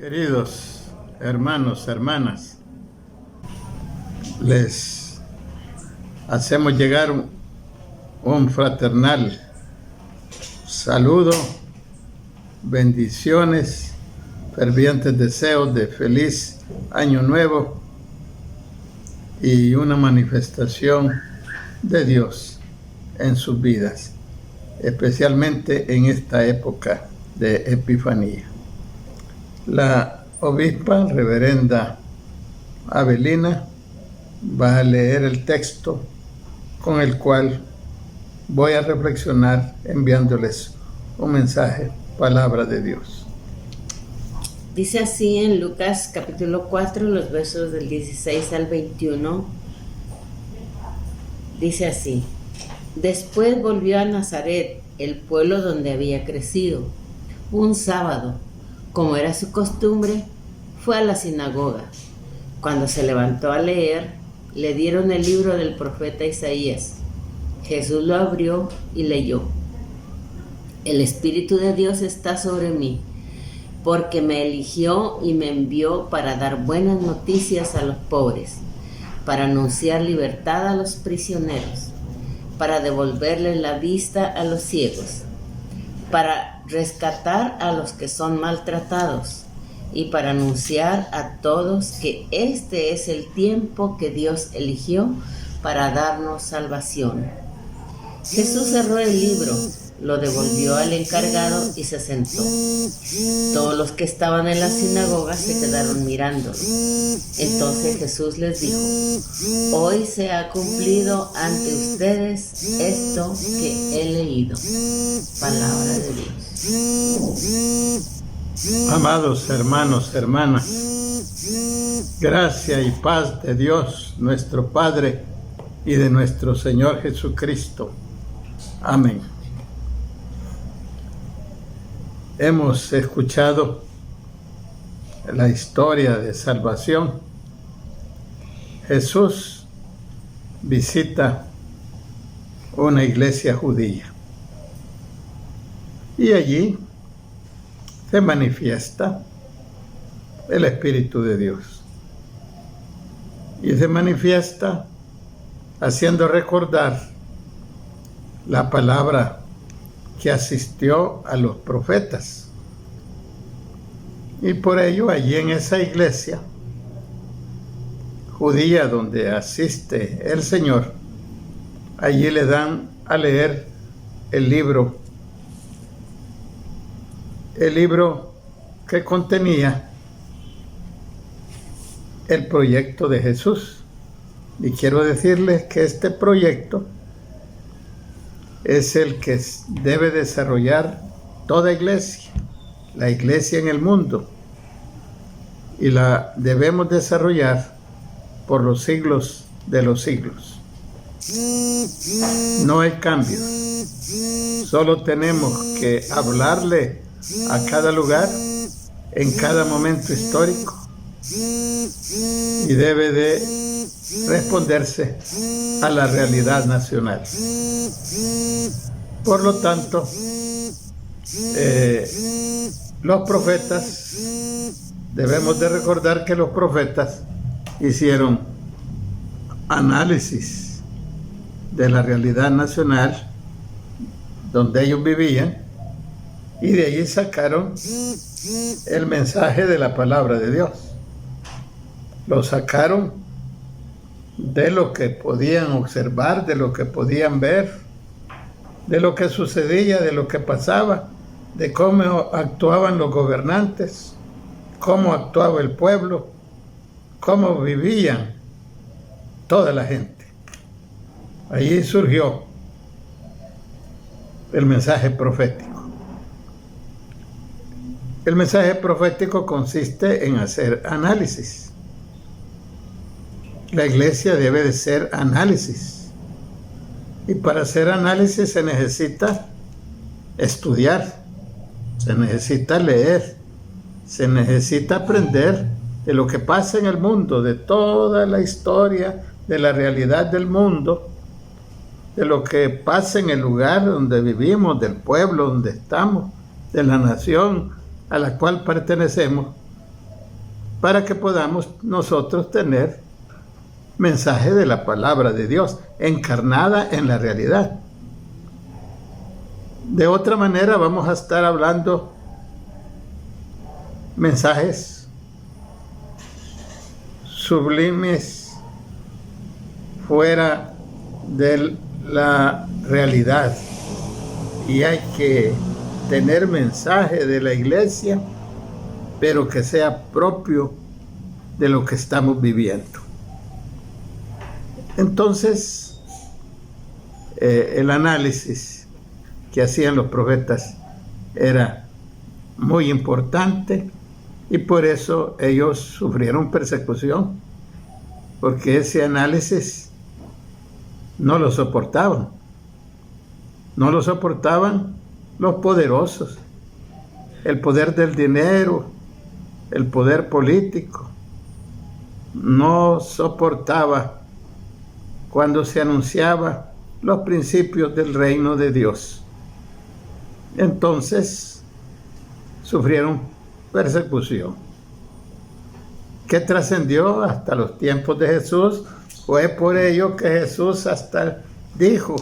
Queridos hermanos, hermanas, les hacemos llegar un fraternal saludo, bendiciones, fervientes deseos de feliz año nuevo y una manifestación de Dios en sus vidas, especialmente en esta época de Epifanía. La obispa reverenda Avelina va a leer el texto con el cual voy a reflexionar enviándoles un mensaje, palabra de Dios. Dice así en Lucas capítulo 4, los versos del 16 al 21. Dice así: Después volvió a Nazaret, el pueblo donde había crecido. Un sábado, como era su costumbre, fue a la sinagoga. Cuando se levantó a leer, le dieron el libro del profeta Isaías. Jesús lo abrió y leyó: El Espíritu de Dios está sobre mí, porque me eligió y me envió para dar buenas noticias a los pobres, para anunciar libertad a los prisioneros, para devolverles la vista a los ciegos, para rescatar a los que son maltratados y para anunciar a todos que este es el tiempo que Dios eligió para darnos salvación. Jesús cerró el libro, lo devolvió al encargado y se sentó. Todos los que estaban en la sinagoga se quedaron mirándolo. Entonces Jesús les dijo: Hoy se ha cumplido ante ustedes esto que he leído. Palabra de Dios. Amados hermanos, hermanas, gracia y paz de Dios, nuestro Padre, y de nuestro Señor Jesucristo. Amén. Hemos escuchado la historia de salvación. Jesús visita una iglesia judía y allí se manifiesta el Espíritu de Dios y se manifiesta haciendo recordar la palabra que asistió a los profetas. Y por ello allí en esa iglesia judía donde asiste el Señor, allí le dan a leer el libro que contenía el proyecto de Jesús. Y quiero decirles que este proyecto es el que debe desarrollar toda iglesia, la iglesia en el mundo, y la debemos desarrollar por los siglos de los siglos. No hay cambio, solo tenemos que hablarle a cada lugar, en cada momento histórico, y debe de responderse a la realidad nacional. Por lo tanto, los profetas, debemos de recordar que los profetas hicieron análisis de la realidad nacional donde ellos vivían, y de allí sacaron el mensaje de la palabra de Dios. Lo sacaron de lo que podían observar, de lo que podían ver, de lo que sucedía, de lo que pasaba, de cómo actuaban los gobernantes, cómo actuaba el pueblo, cómo vivían toda la gente. Allí surgió el mensaje profético. El mensaje profético consiste en hacer análisis. La iglesia debe de ser análisis. Y para hacer análisis se necesita estudiar, se necesita leer, se necesita aprender de lo que pasa en el mundo, de toda la historia, de la realidad del mundo, de lo que pasa en el lugar donde vivimos, del pueblo donde estamos, de la nación a la cual pertenecemos, para que podamos nosotros tener mensaje de la palabra de Dios encarnada en la realidad. De otra manera vamos a estar hablando mensajes sublimes fuera de la realidad, y hay que tener mensaje de la iglesia, pero que sea propio de lo que estamos viviendo. Entonces, el análisis que hacían los profetas era muy importante, y por eso ellos sufrieron persecución, porque ese análisis no lo soportaban. No lo soportaban los poderosos, el poder del dinero, el poder político. No soportaba cuando se anunciaba los principios del reino de Dios. Entonces sufrieron persecución, que trascendió hasta los tiempos de Jesús. Fue por ello que Jesús hasta dijo: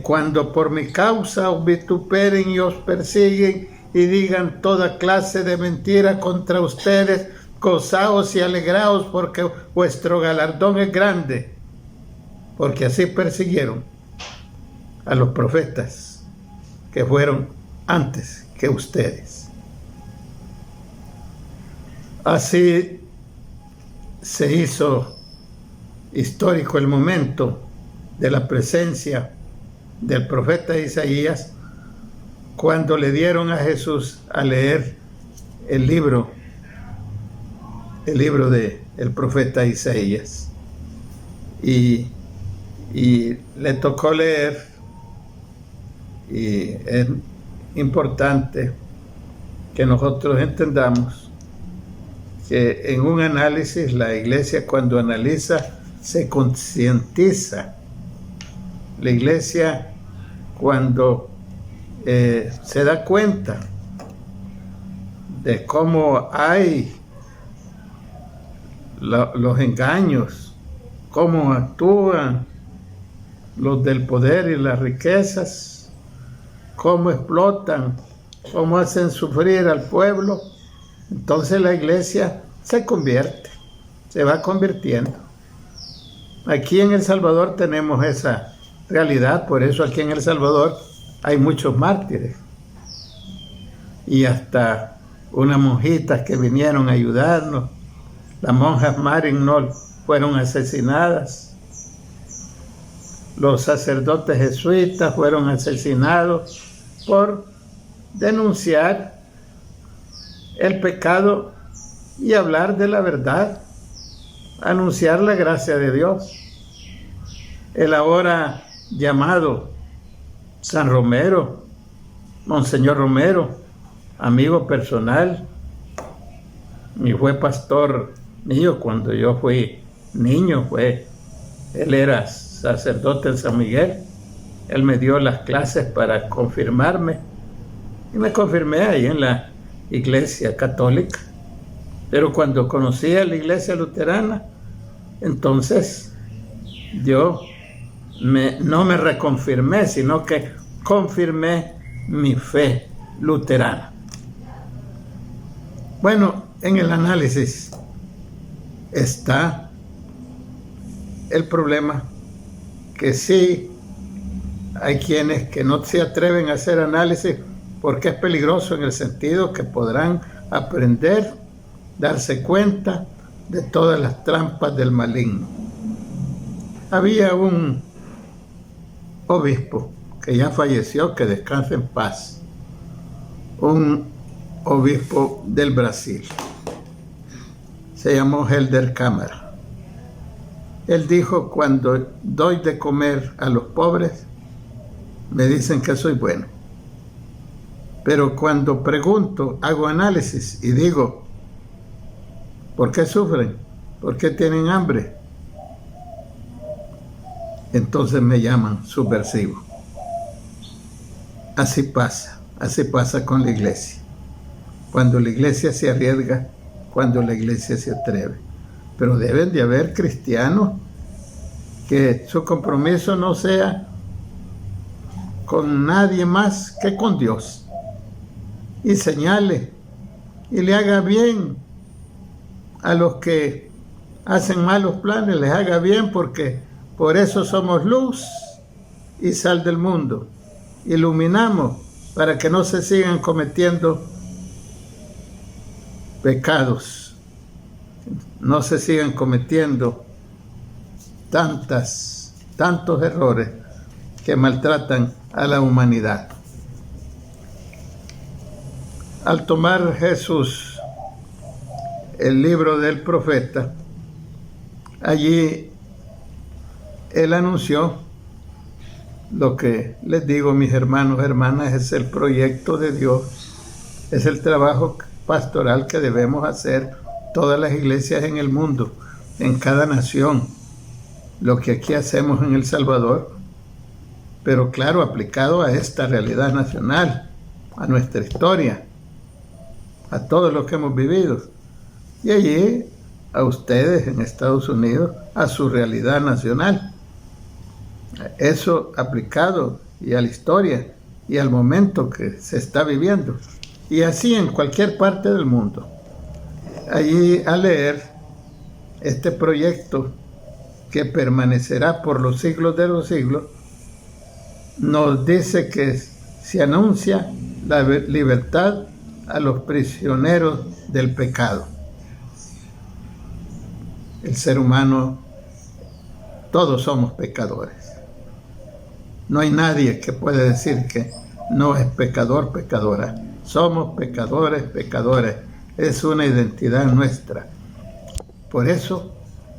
cuando por mi causa os vituperen y os persiguen y digan toda clase de mentira contra ustedes, gozaos y alegraos, porque vuestro galardón es grande, porque así persiguieron a los profetas que fueron antes que ustedes. Así se hizo histórico el momento de la presencia del profeta Isaías, cuando le dieron a Jesús a leer el libro del profeta Isaías, y le tocó leer. Y es importante que nosotros entendamos que en un análisis, la iglesia, cuando analiza, se concientiza. La iglesia, cuando se da cuenta de cómo hay los engaños, cómo actúan los del poder y las riquezas, cómo explotan, cómo hacen sufrir al pueblo, entonces la iglesia se convierte, se va convirtiendo. Aquí en El Salvador tenemos esa realidad, por eso aquí en El Salvador hay muchos mártires, y hasta unas monjitas que vinieron a ayudarnos, las monjas Marignol, fueron asesinadas, los sacerdotes jesuitas fueron asesinados por denunciar el pecado y hablar de la verdad, anunciar la gracia de Dios. El ahora llamado San Romero, Monseñor Romero, amigo personal, y fue pastor mío cuando yo fui niño. Él era sacerdote en San Miguel. Él me dio las clases para confirmarme, y me confirmé ahí en la iglesia católica. Pero cuando conocí a la iglesia luterana, entonces yo no me reconfirmé, sino que confirmé mi fe luterana. Bueno, en el análisis está el problema que sí hay quienes que no se atreven a hacer análisis porque es peligroso, en el sentido que podrán aprender, darse cuenta de todas las trampas del maligno. Había un obispo que ya falleció, que descanse en paz, un obispo del Brasil, se llamó Helder Câmara. Él dijo: cuando doy de comer a los pobres, me dicen que soy bueno, pero cuando pregunto, hago análisis y digo: ¿por qué sufren? ¿Por qué tienen hambre? Entonces me llaman subversivo. Así pasa con la iglesia. Cuando la iglesia se arriesga, cuando la iglesia se atreve. Pero deben de haber cristianos que su compromiso no sea con nadie más que con Dios, y señale y le haga bien a los que hacen malos planes, les haga bien, porque por eso somos luz y sal del mundo. Iluminamos para que no se sigan cometiendo pecados, no se sigan cometiendo tantos errores que maltratan a la humanidad. Al tomar Jesús el libro del profeta, allí él anunció lo que les digo, mis hermanos, hermanas, es el proyecto de Dios, es el trabajo pastoral que debemos hacer todas las iglesias en el mundo, en cada nación, lo que aquí hacemos en El Salvador, pero claro, aplicado a esta realidad nacional, a nuestra historia, a todo lo que hemos vivido, y allí a ustedes en Estados Unidos, a su realidad nacional. Eso aplicado y a la historia y al momento que se está viviendo, y así en cualquier parte del mundo. Allí a leer este proyecto que permanecerá por los siglos de los siglos, nos dice que se anuncia la libertad a los prisioneros del pecado. El ser humano, todos somos pecadores. No hay nadie que pueda decir que no es pecador, pecadora. Somos pecadores, pecadores. Es una identidad nuestra. Por eso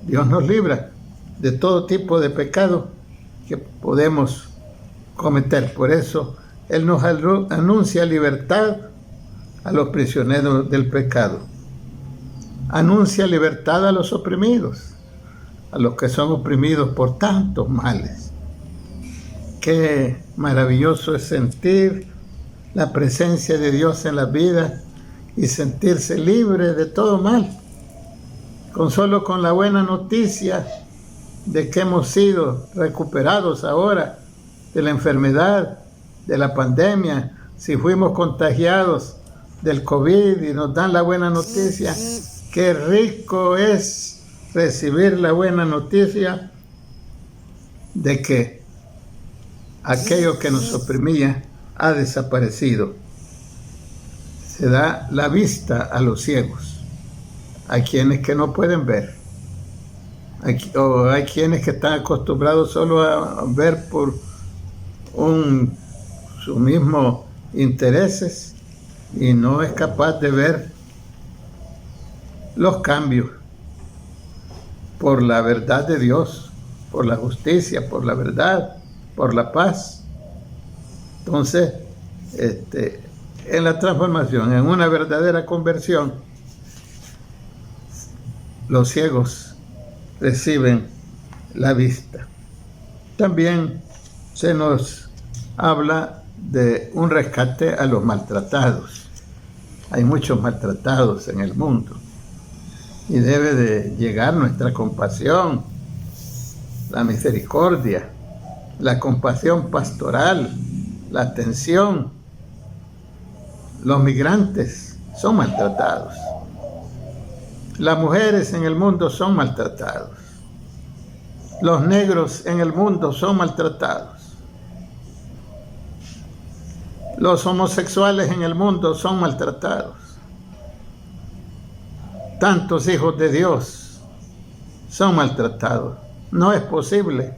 Dios nos libra de todo tipo de pecado que podemos cometer. Por eso Él nos anuncia libertad a los prisioneros del pecado. Anuncia libertad a los oprimidos, a los que son oprimidos por tantos males. Qué maravilloso es sentir la presencia de Dios en la vida y sentirse libre de todo mal. Solo con la buena noticia de que hemos sido recuperados ahora de la enfermedad, de la pandemia, si fuimos contagiados del COVID y nos dan la buena noticia, qué rico es recibir la buena noticia de que aquello que nos oprimía ha desaparecido. Se da la vista a los ciegos, a quienes que no pueden ver, o hay quienes que están acostumbrados solo a ver por sus mismos intereses y no es capaz de ver los cambios por la verdad de Dios, por la justicia, por la verdad, por la paz. Entonces, en la transformación, en una verdadera conversión, los ciegos reciben la vista. También se nos habla de un rescate a los maltratados. Hay muchos maltratados en el mundo y debe de llegar nuestra compasión, la misericordia, la compasión pastoral, la atención. Los migrantes son maltratados. Las mujeres en el mundo son maltratados. Los negros en el mundo son maltratados. Los homosexuales en el mundo son maltratados. Tantos hijos de Dios son maltratados. No es posible.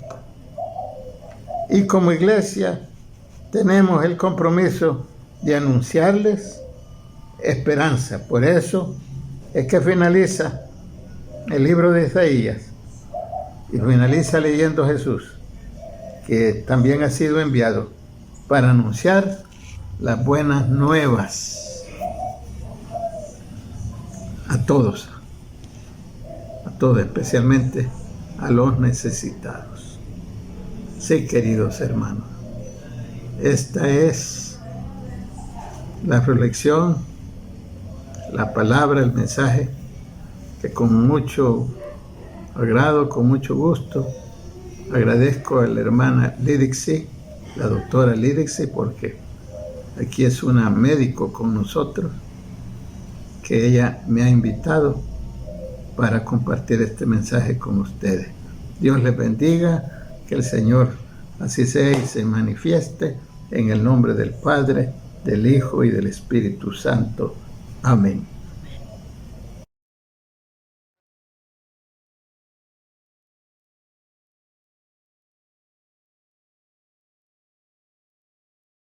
Y como iglesia tenemos el compromiso de anunciarles esperanza. Por eso es que finaliza el libro de Isaías y finaliza leyendo Jesús, que también ha sido enviado para anunciar las buenas nuevas a todos, especialmente a los necesitados. Sí, queridos hermanos, esta es la reflexión, la palabra, el mensaje que con mucho agrado, con mucho gusto, agradezco a la hermana Lidixi, la doctora Lidixi, porque aquí es una médico con nosotros, que ella me ha invitado para compartir este mensaje con ustedes. Dios les bendiga, que el Señor así sea y se manifieste en el nombre del Padre, del Hijo y del Espíritu Santo. Amén.